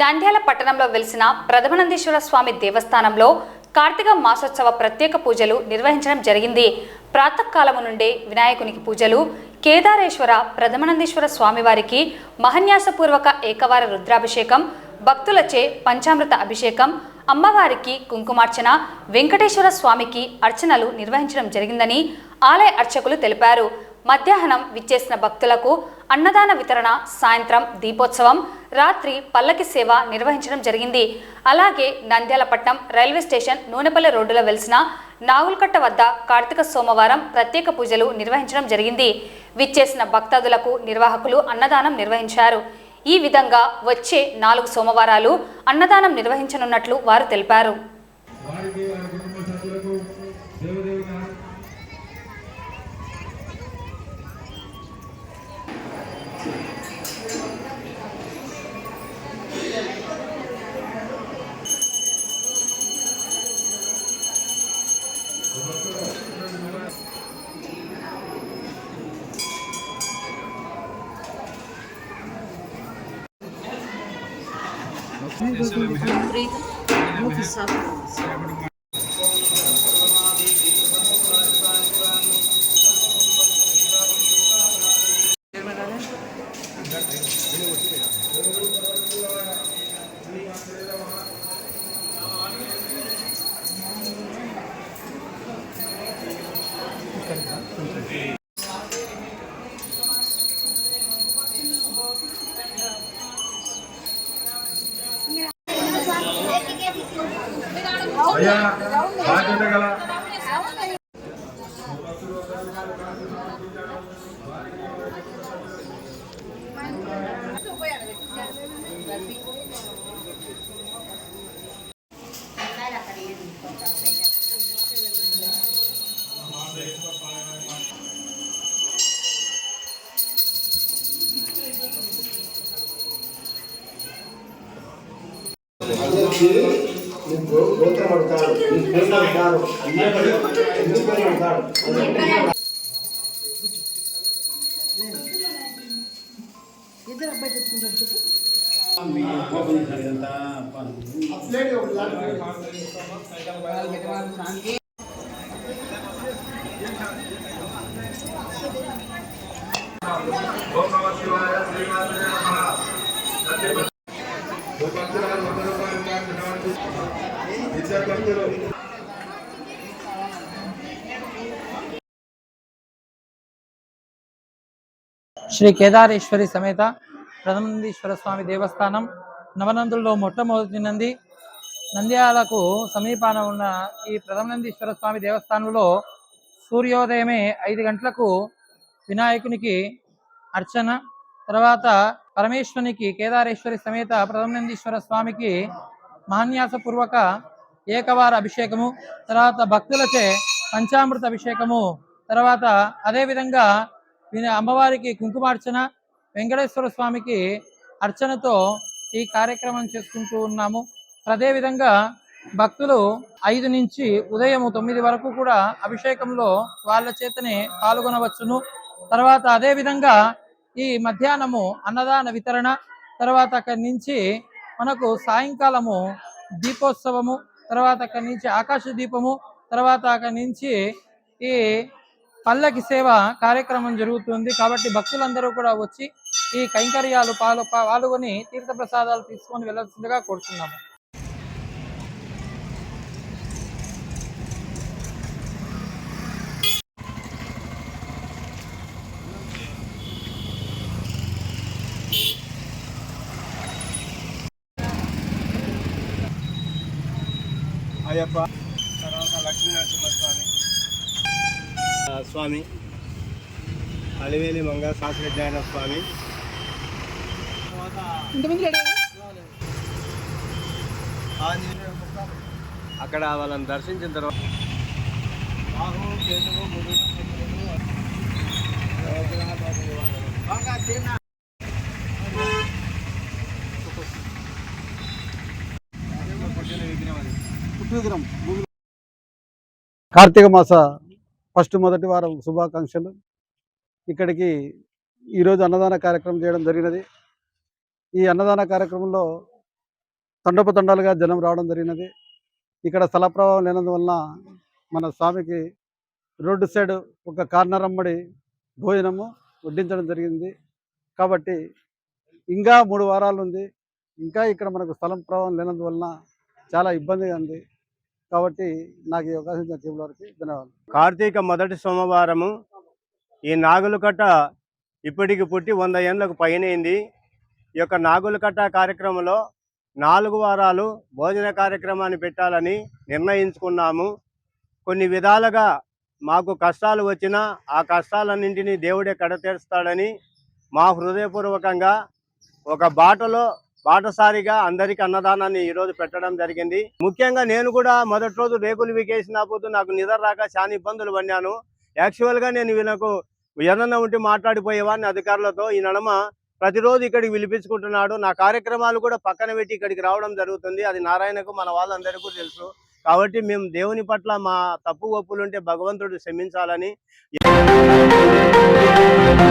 నంద్యాల పట్టణంలో వెలిసిన ప్రథమనందీశ్వర స్వామి దేవస్థానంలో కార్తీక మాసోత్సవ ప్రత్యేక పూజలు నిర్వహించడం జరిగింది. ప్రాతకాలము నుండే వినాయకునికి పూజలు, కేదారేశ్వర ప్రథమనందీశ్వర స్వామివారికి మహన్యాసపూర్వక ఏకవార రుద్రాభిషేకం, భక్తులచే పంచామృత అభిషేకం, అమ్మవారికి కుంకుమార్చన, వెంకటేశ్వర స్వామికి అర్చనలు నిర్వహించడం జరిగిందని ఆలయ అర్చకులు తెలిపారు. మధ్యాహ్నం విచ్చేసిన భక్తులకు అన్నదాన వితరణ, సాయంత్రం దీపోత్సవం, రాత్రి పల్లకి సేవ నిర్వహించడం జరిగింది. అలాగే నంద్యాలపట్నం రైల్వే స్టేషన్ నూనెపల్లి రోడ్డులో వెలిసిన నాగులకట్ట వద్ద కార్తీక సోమవారం ప్రత్యేక పూజలు నిర్వహించడం జరిగింది. విచ్చేసిన భక్తాదులకు నిర్వాహకులు అన్నదానం నిర్వహించారు. ఈ విధంగా వచ్చే 4 సోమవారాలు అన్నదానం నిర్వహించనున్నట్లు వారు తెలిపారు. ఇద్దరు అబ్బాయి తెచ్చుకుంటారు చెప్పు. శ్రీ కేదారేశ్వరి సమేత ప్రథమనందీశ్వర స్వామి దేవస్థానం నవనందుల్లో మొట్టమొదటి నంది. నంద్యాలకు సమీపాన ఉన్న ఈ ప్రథమనందీశ్వర స్వామి దేవస్థానంలో సూర్యోదయమే 5 గంటలకు వినాయకునికి అర్చన, తర్వాత పరమేశ్వరునికి కేదారేశ్వరి సమేత ప్రథమనందీశ్వర స్వామికి మహాన్యాసపూర్వక ఏకవార అభిషేకము, తర్వాత భక్తులచే పంచామృత అభిషేకము, తర్వాత అదేవిధంగా అమ్మవారికి కుంకుమార్చన, వెంకటేశ్వర స్వామికి అర్చనతో ఈ కార్యక్రమం చేసుకుంటూ ఉన్నాము. అదేవిధంగా భక్తులు 5 నుంచి ఉదయం 9 వరకు కూడా అభిషేకంలో వాళ్ళ చేతనే పాల్గొనవచ్చును. తర్వాత అదేవిధంగా ఈ మధ్యాహ్నము అన్నదాన వితరణ, తర్వాత అక్కడి నుంచి మనకు సాయంకాలము దీపోత్సవము, తర్వాత అక్కడి నుంచి ఆకాశ దీపము, తర్వాత అక్కడి నుంచి ఈ పల్లకి సేవ కార్యక్రమం జరుగుతుంది. కాబట్టి భక్తులందరూ కూడా వచ్చి ఈ కైంకర్యాలు పాల్గొని తీర్థ ప్రసాదాలు తీసుకొని వెళ్ళాల్సిందిగా కోరుతున్నాము. అయ్యప్ప, తర్వాత లక్ష్మీ నరసింహస్వామి స్వామి, అలివేలి మంగ శాస్త్రజ్ఞాన స్వామి, అక్కడ వాళ్ళని దర్శించిన తర్వాత కార్తీక మాస ఫస్ట్ మొదటి వారం శుభాకాంక్షలు. ఇక్కడికి ఈరోజు అన్నదాన కార్యక్రమం చేయడం జరిగినది. ఈ అన్నదాన కార్యక్రమంలో తండోపతండాలుగా జనం రావడం జరిగినది. ఇక్కడ స్థల ప్రభావం లేనందువలన మన స్వామికి రోడ్డు సైడ్ ఒక కార్నర్ అమ్మడి భోజనము వడ్డించడం జరిగింది. కాబట్టి ఇంకా 3 వారాలు ఉంది. ఇంకా ఇక్కడ మనకు స్థలం ప్రభావం లేనందువలన చాలా ఇబ్బందిగా ఉంది. కాబట్టి నాకు ఈ అవకాశం ఇచ్చిన టీం వారికి ధన్యవాదాలు. కార్తీక మొదటి సోమవారము ఈ నాగులకట్ట ఇప్పటికి పుట్టి 100 ఏళ్ళకు పైనైంది. ఈ యొక్క నాగులకట్ట కార్యక్రమంలో 4 వారాలు భోజన కార్యక్రమాన్ని పెట్టాలని నిర్ణయించుకున్నాము. కొన్ని విధాలుగా మాకు కష్టాలు వచ్చినా ఆ కష్టాలన్నింటినీ దేవుడే కడతీరుస్తాడని మా హృదయపూర్వకంగా ఒక బాటసారిగా అందరికీ అన్నదానాన్ని ఈరోజు పెట్టడం జరిగింది. ముఖ్యంగా నేను కూడా మొదటి రోజు రేకులు వికేసినప్పుడు నాకు నిద్ర రాక చాలా ఇబ్బందులు పడినాను. యాక్చువల్గా నేను వీళ్ళకు ఏదన్నా ఉంటే మాట్లాడిపోయేవాడిని అధికారులతో. ఈ నడమ ప్రతిరోజు ఇక్కడికి పిలిపించుకుంటున్నాడు. నా కార్యక్రమాలు కూడా పక్కన పెట్టి ఇక్కడికి రావడం జరుగుతుంది. అది నారాయణకు మన వాళ్ళందరికీ తెలుసు. కాబట్టి మేము దేవుని పట్ల మా తప్పు ఒప్పులుంటే భగవంతుడు క్షమించాలని